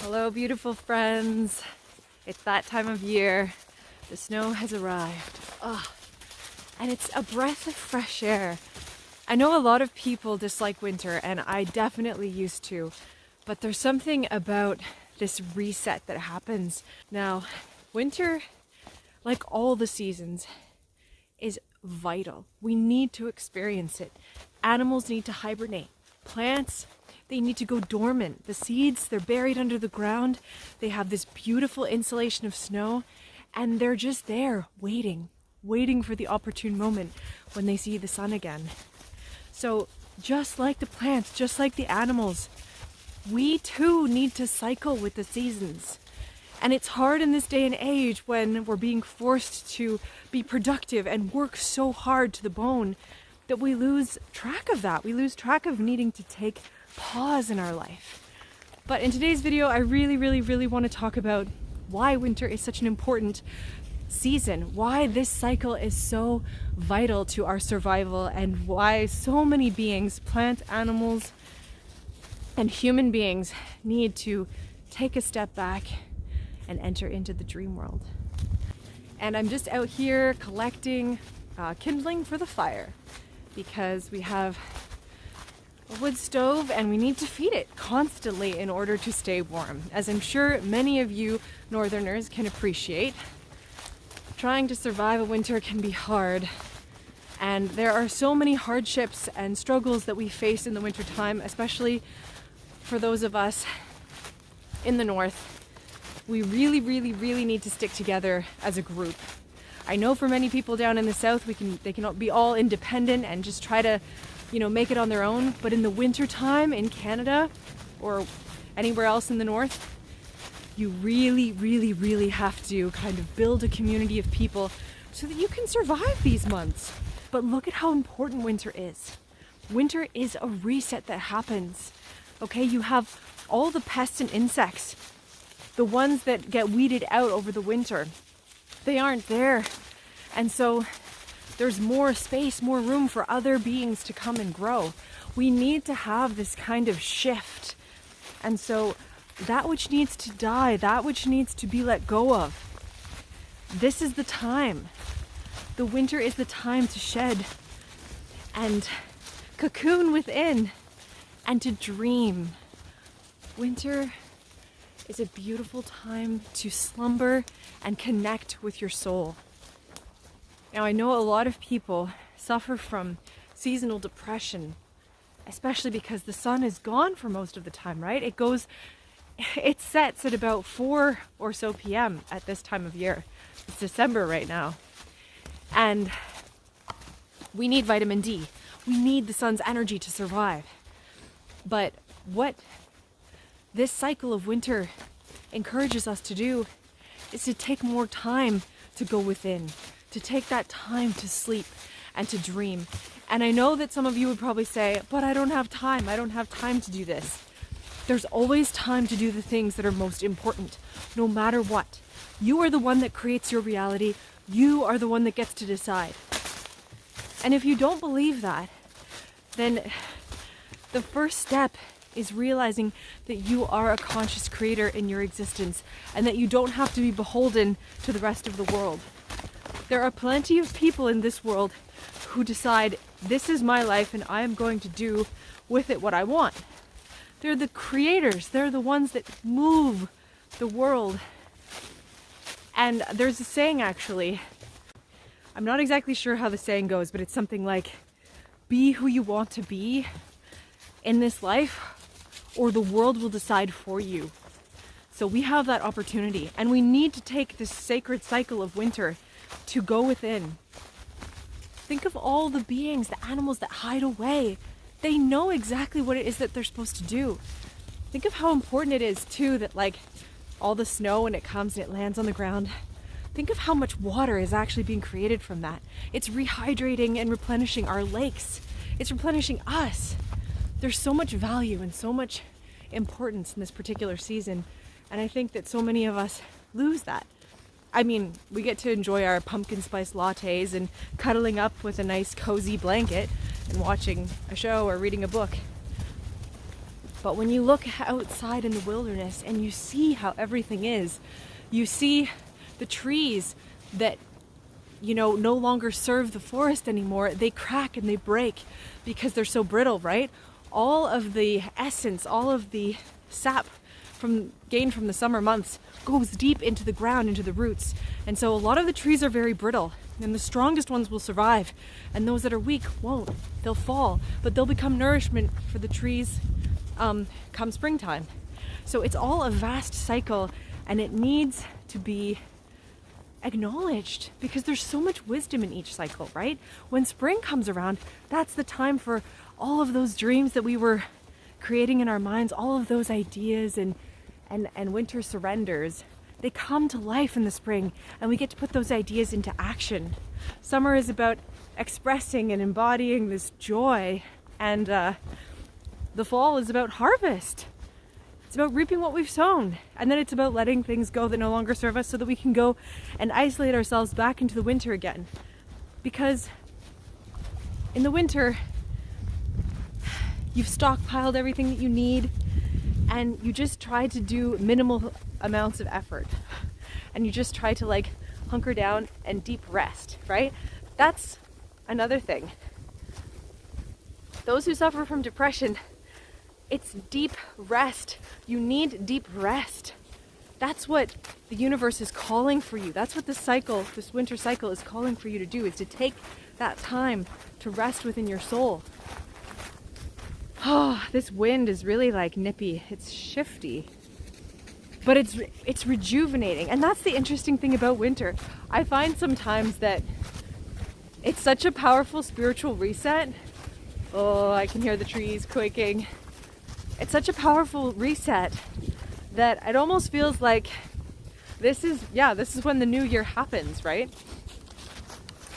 Hello, beautiful friends. It's that time of year. The snow has arrived. And it's a breath of fresh air. I know a lot of people dislike winter, and I definitely used to. But there's something about this reset that happens. Now, winter, like all the seasons, is vital. We need to experience it. Animals need to hibernate. Plants, they need to go dormant. The seeds, they're buried under the ground. They have this beautiful insulation of snow, and they're just there waiting for the opportune moment when they see the sun again. So just like the plants, just like the animals, we too need to cycle with the seasons. And it's hard in this day and age when we're being forced to be productive and work so hard to the bone that we lose track of that. We lose track of needing to take pause in our life. But in today's video, I really want to talk about why winter is such an important season, why this cycle is so vital to our survival, and why so many beings, plant, animals, and human beings need to take a step back and enter into the dream world. And I'm just out here collecting kindling for the fire because we have a wood stove and we need to feed it constantly in order to stay warm. As I'm sure many of you northerners can appreciate, trying to survive a winter can be hard. And there are so many hardships and struggles that we face in the wintertime, especially for those of us in the north. We really need to stick together as a group. I know for many people down in the south, they can be all independent and just try to, make it on their own. But in the winter time in Canada or anywhere else in the north, you really have to kind of build a community of people so that you can survive these months. But look at how important winter is. Winter is a reset that happens. Okay, you have all the pests and insects, the ones that get weeded out over the winter. They aren't there. And so there's more space, more room for other beings to come and grow. We need to have this kind of shift. And so that which needs to die, that which needs to be let go of, this is the time. The winter is the time to shed and cocoon within and to dream. Winter is a beautiful time to slumber and connect with your soul. Now, I know a lot of people suffer from seasonal depression, especially because the sun is gone for most of the time, right? It sets at about 4 or so p.m. at this time of year. It's December right now. And we need vitamin D. We need the sun's energy to survive. But what this cycle of winter encourages us to do is to take more time to go within, to take that time to sleep and to dream. And I know that some of you would probably say, but I don't have time. I don't have time to do this. There's always time to do the things that are most important, no matter what. You are the one that creates your reality. You are the one that gets to decide. And if you don't believe that, then the first step is realizing that you are a conscious creator in your existence and that you don't have to be beholden to the rest of the world. There are plenty of people in this world who decide, this is my life and I am going to do with it what I want. They're the creators. They're the ones that move the world. And there's a saying, actually. I'm not exactly sure how the saying goes, but it's something like, be who you want to be in this life, or the world will decide for you. So we have that opportunity, and we need to take this sacred cycle of winter to go within. Think of all the beings, the animals that hide away. They know exactly what it is that they're supposed to do. Think of how important it is too that all the snow when it comes and it lands on the ground. Think of how much water is actually being created from that. It's rehydrating and replenishing our lakes. It's replenishing us. There's so much value and so much importance in this particular season. And I think that so many of us lose that. I mean, we get to enjoy our pumpkin spice lattes and cuddling up with a nice cozy blanket and watching a show or reading a book. But when you look outside in the wilderness and you see how everything is, you see the trees that, you know, no longer serve the forest anymore. They crack and they break because they're so brittle, right? All of the essence, all of the sap gained from the summer months goes deep into the ground, into the roots. And so a lot of the trees are very brittle, and the strongest ones will survive, and those that are weak won't. They'll fall, but they'll become nourishment for the trees come springtime. So it's all a vast cycle, and it needs to be acknowledged because there's so much wisdom in each cycle, right? When spring comes around, that's the time for all of those dreams that we were creating in our minds, all of those ideas and winter surrenders. They come to life in the spring, and we get to put those ideas into action. Summer is about expressing and embodying this joy, and the fall is about harvest. It's about reaping what we've sown, and then it's about letting things go that no longer serve us so that we can go and isolate ourselves back into the winter again. Because in the winter, you've stockpiled everything that you need, and you just try to do minimal amounts of effort, and you just try to like hunker down and deep rest, right? That's another thing. Those who suffer from depression, it's deep rest. You need deep rest. That's what the universe is calling for you. That's what this cycle, this winter cycle, is calling for you to do, is to take that time to rest within your soul. Oh, this wind is really like nippy. It's shifty, but it's rejuvenating. And that's the interesting thing about winter. I find sometimes that it's such a powerful spiritual reset. Oh, I can hear the trees quaking. It's such a powerful reset that it almost feels like this is when the new year happens, right?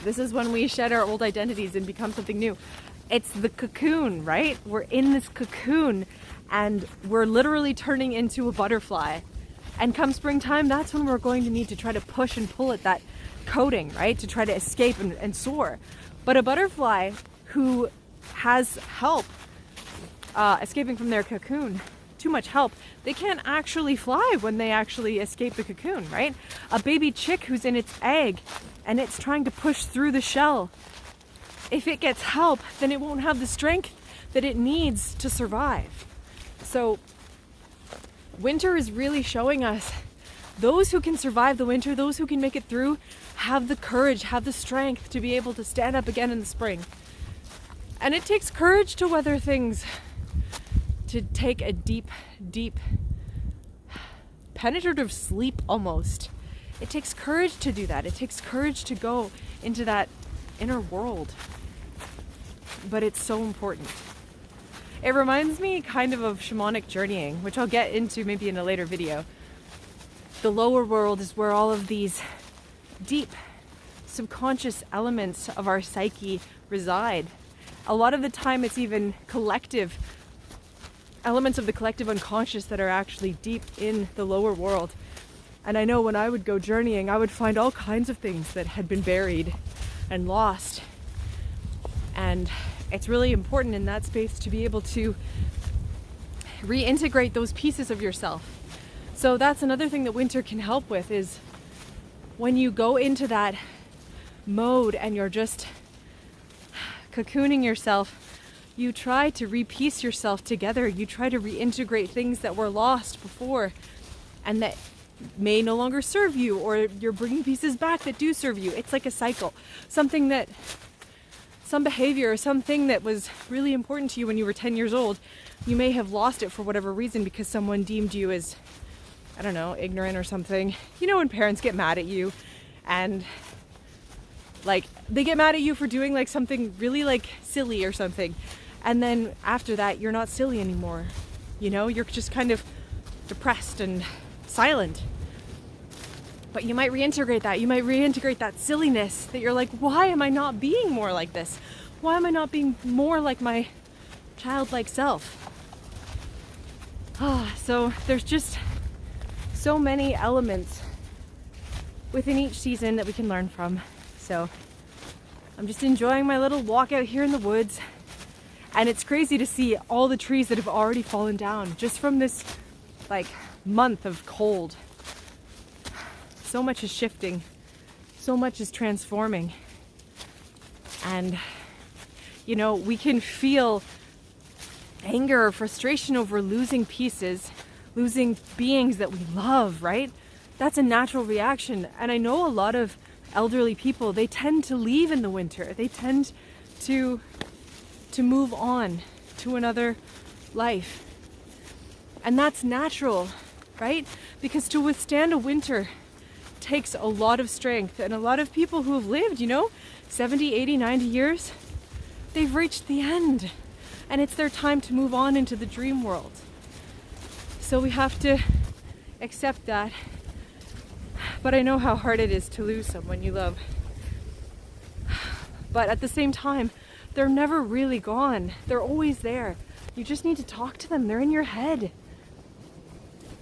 This is when we shed our old identities and become something new. It's the cocoon, right? We're in this cocoon and we're literally turning into a butterfly. And come springtime, that's when we're going to need to try to push and pull at that coating, right? To try to escape and soar. But a butterfly who has help escaping from their cocoon, too much help, they can't actually fly when they actually escape the cocoon, right? A baby chick who's in its egg and it's trying to push through the shell, if it gets help, then it won't have the strength that it needs to survive. So winter is really showing us those who can survive the winter, those who can make it through, have the courage, have the strength to be able to stand up again in the spring. And it takes courage to weather things, to take a deep, deep, penetrative sleep almost. It takes courage to do that. It takes courage to go into that inner world. But it's so important. It reminds me kind of shamanic journeying, which I'll get into maybe in a later video. The lower world is where all of these deep subconscious elements of our psyche reside. A lot of the time it's even collective elements of the collective unconscious that are actually deep in the lower world. And I know when I would go journeying, I would find all kinds of things that had been buried and lost. And it's really important in that space to be able to reintegrate those pieces of yourself. So that's another thing that winter can help with, is when you go into that mode and you're just cocooning yourself, you try to repiece yourself together. You try to reintegrate things that were lost before and that may no longer serve you, or you're bringing pieces back that do serve you. It's like a cycle. Some behavior or something that was really important to you when you were 10 years old, you may have lost it for whatever reason because someone deemed you as, I don't know, ignorant or something. You know, when parents get mad at you and like they get mad at you for doing like something really like silly or something, and then after that you're not silly anymore. You know, you're just kind of depressed and silent. But you might reintegrate that. You might reintegrate that silliness that you're like, why am I not being more like this? Why am I not being more like my childlike self? So there's just so many elements within each season that we can learn from. So I'm just enjoying my little walk out here in the woods. And it's crazy to see all the trees that have already fallen down just from this like month of cold. So much is shifting, so much is transforming. And you know, we can feel anger or frustration over losing pieces, losing beings that we love, right? That's a natural reaction. And I know a lot of elderly people, they tend to leave in the winter. They tend to move on to another life. And that's natural, right? Because to withstand a winter takes a lot of strength. And a lot of people who have lived, you know, 70, 80, 90 years, they've reached the end. And it's their time to move on into the dream world. So we have to accept that. But I know how hard it is to lose someone you love. But at the same time, they're never really gone. They're always there. You just need to talk to them. They're in your head.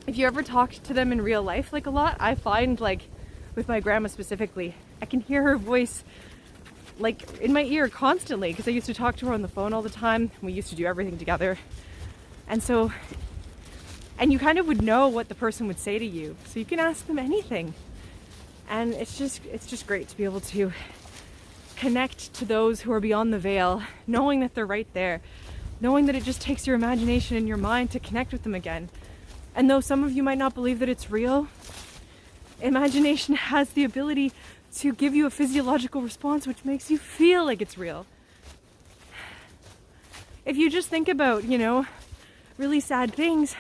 If you ever talk to them in real life, like a lot, I find, like with my grandma specifically, I can hear her voice like in my ear constantly, because I used to talk to her on the phone all the time. We used to do everything together. And you kind of would know what the person would say to you. So you can ask them anything. And it's just great to be able to connect to those who are beyond the veil, knowing that they're right there, knowing that it just takes your imagination and your mind to connect with them again. And though some of you might not believe that it's real, imagination has the ability to give you a physiological response which makes you feel like it's real. If you just think about, you know, really sad things,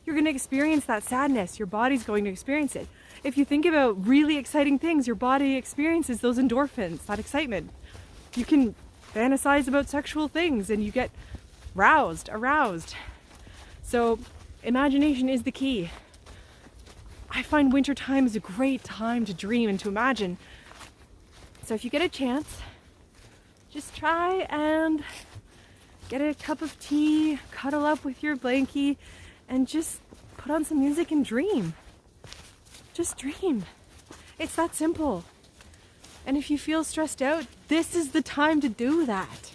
you're going to experience that sadness. Your body's going to experience it. If you think about really exciting things, your body experiences those endorphins, that excitement. You can fantasize about sexual things and you get aroused. So imagination is the key. I find wintertime is a great time to dream and to imagine. So if you get a chance, just try and get a cup of tea, cuddle up with your blankie, and just put on some music and dream. Just dream. It's that simple. And if you feel stressed out, this is the time to do that.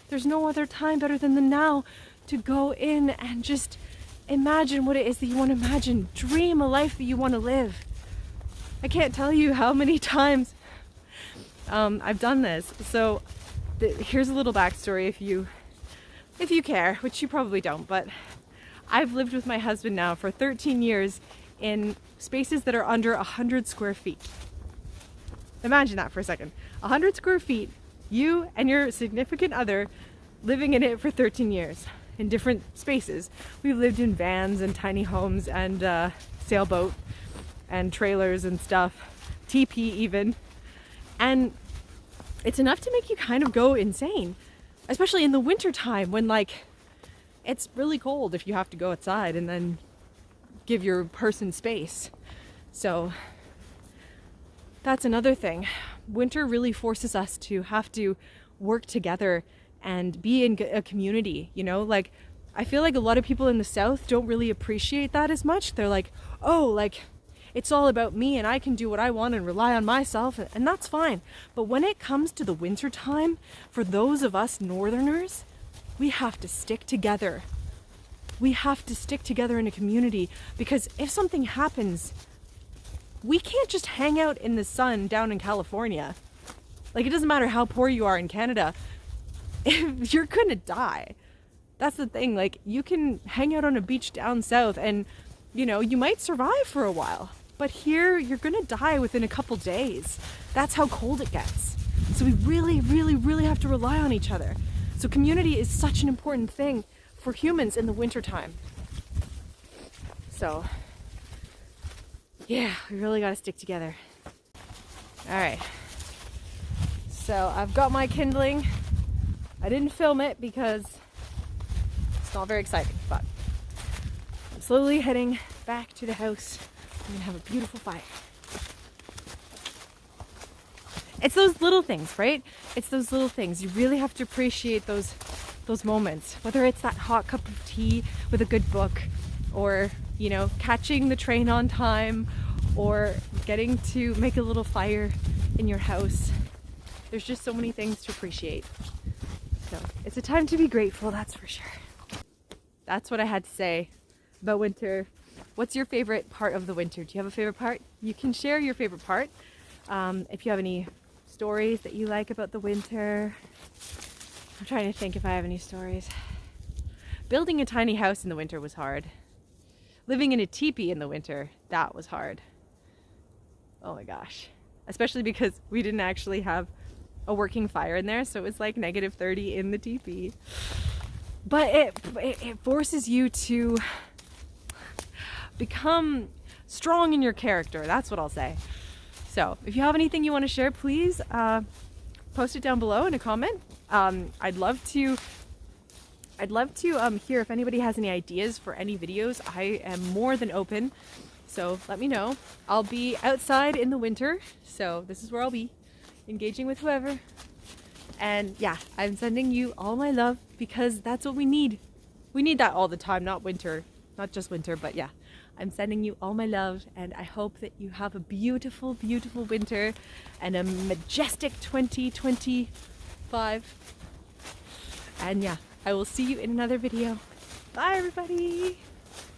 There's no other time better than the now to go in and just imagine what it is that you want to imagine. Dream a life that you want to live. I can't tell you how many times I've done this. So here's a little backstory if you care, which you probably don't, but I've lived with my husband now for 13 years in spaces that are under 100 square feet. Imagine that for a second. 100 square feet, you and your significant other living in it for 13 years in different spaces. We've lived in vans and tiny homes and sailboat and trailers and stuff, teepee even. And it's enough to make you kind of go insane, especially in the winter time when like it's really cold if you have to go outside and then give your person space. So that's another thing. Winter really forces us to have to work together and be in a community, you know? Like, I feel like a lot of people in the South don't really appreciate that as much. They're like, oh, like, it's all about me and I can do what I want and rely on myself, and that's fine. But when it comes to the winter time, for those of us Northerners, we have to stick together. We have to stick together in a community, because if something happens, we can't just hang out in the sun down in California. Like, it doesn't matter how poor you are in Canada, you're gonna die. That's the thing. Like, you can hang out on a beach down south and, you know, you might survive for a while. But here, you're gonna die within a couple days. That's how cold it gets. So we really, really, really have to rely on each other. So community is such an important thing for humans in the wintertime. So, yeah, we really gotta stick together. All right. So I've got my kindling. I didn't film it because it's not very exciting, but I'm slowly heading back to the house. I'm gonna have a beautiful fire. It's those little things, right? It's those little things. You really have to appreciate those moments. Whether it's that hot cup of tea with a good book, or, you know, catching the train on time, or getting to make a little fire in your house. There's just so many things to appreciate. So it's a time to be grateful, that's for sure. That's what I had to say about winter. What's your favorite part of the winter? Do you have a favorite part? You can share your favorite part. If you have any stories that you like about the winter. I'm trying to think if I have any stories. Building a tiny house in the winter was hard. Living in a teepee in the winter, that was hard. Oh my gosh. Especially because we didn't actually have a working fire in there, so it was like -30 in the teepee. But it forces you to become strong in your character. That's what I'll say. So if you have anything you want to share, please post it down below in a comment. I'd love to hear if anybody has any ideas for any videos. I am more than open, so let me know. I'll be outside in the winter, so this is where I'll be, engaging with whoever. And yeah, I'm sending you all my love because that's what we need. We need that all the time, not just winter, but yeah. I'm sending you all my love, and I hope that you have a beautiful, beautiful winter and a majestic 2025. And yeah, I will see you in another video. Bye everybody!